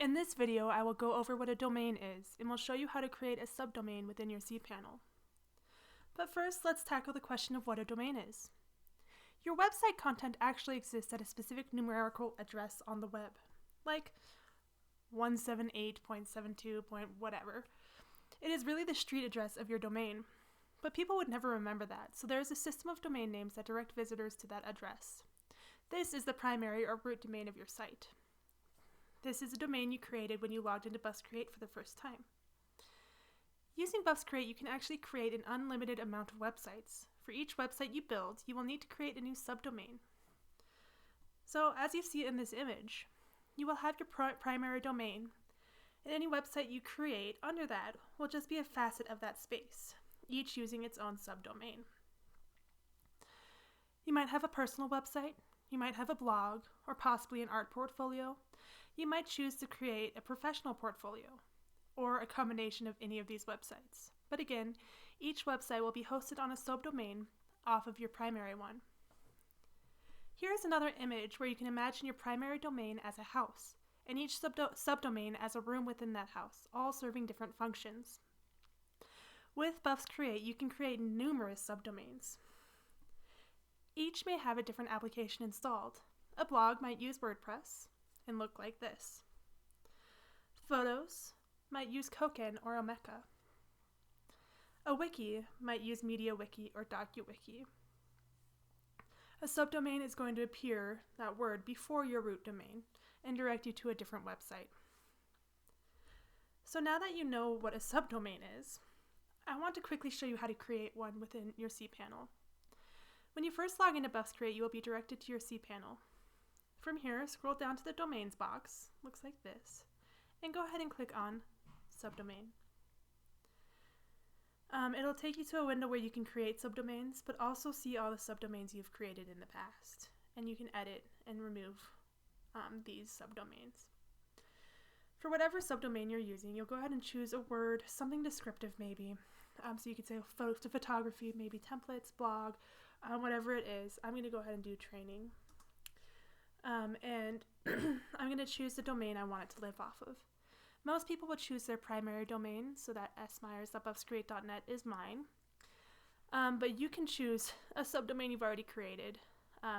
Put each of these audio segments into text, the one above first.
In this video, I will go over what a domain is and will show you how to create a subdomain within your cPanel. But first, let's tackle the question of what a domain is. Your website content actually exists at a specific numerical address on the web, like 178.72. whatever. It is really the street address of your domain, but people would never remember that, so there is a system of domain names that direct visitors to that address. This is the primary or root domain of your site. This is a domain you created when you logged into BuzzCreate for the first time. Using BuzzCreate, you can actually create an unlimited amount of websites. For each website you build, you will need to create a new subdomain. So, as you see in this image, you will have your primary domain, and any website you create under that will just be a facet of that space, each using its own subdomain. You might have a personal website, you might have a blog, or possibly an art portfolio. You might choose to create a professional portfolio, or a combination of any of these websites. But again, each website will be hosted on a subdomain off of your primary one. Here is another image where you can imagine your primary domain as a house, and each subdomain as a room within that house, all serving different functions. With BuzzCreate, you can create numerous subdomains. Each may have a different application installed. A blog might use WordPress and look like this. Photos might use Koken or Omeka. A wiki might use MediaWiki or DocuWiki. A subdomain is going to appear, that word, before your root domain and direct you to a different website. So now that you know what a subdomain is, I want to quickly show you how to create one within your cPanel. When you first log into BuzzCreate, you will be directed to your cPanel. From here, scroll down to the domains box, looks like this, and go ahead and click on subdomain. It'll take you to a window where you can create subdomains, but also see all the subdomains you've created in the past, and you can edit and remove these subdomains. For whatever subdomain you're using, you'll go ahead and choose a word, something descriptive maybe. So you could say photography, maybe templates, blog, whatever it is. I'm going to go ahead and do training. And I'm going to choose the domain I want it to live off of. Most people would choose their primary domain, so that smyers.buzzcreate.net is mine. But you can choose a subdomain you've already created,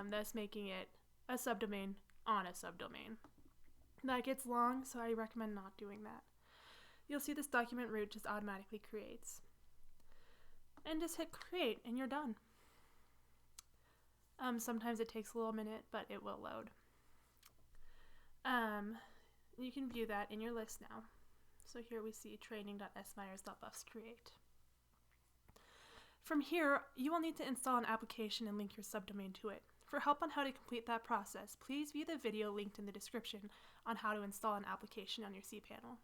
thus making it a subdomain on a subdomain. That gets long, so I recommend not doing that. You'll see this document root just automatically creates. And just hit create, and you're done. Sometimes it takes a little minute, but it will load. You can view that in your list now. So here we see training.smyers.buzzcreate. From here, you will need to install an application and link your subdomain to it. For help on how to complete that process, please view the video linked in the description on how to install an application on your cPanel.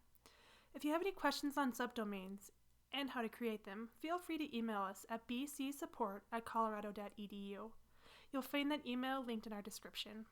If you have any questions on subdomains and how to create them, feel free to email us at bcsupport@colorado.edu. You'll find that email linked in our description.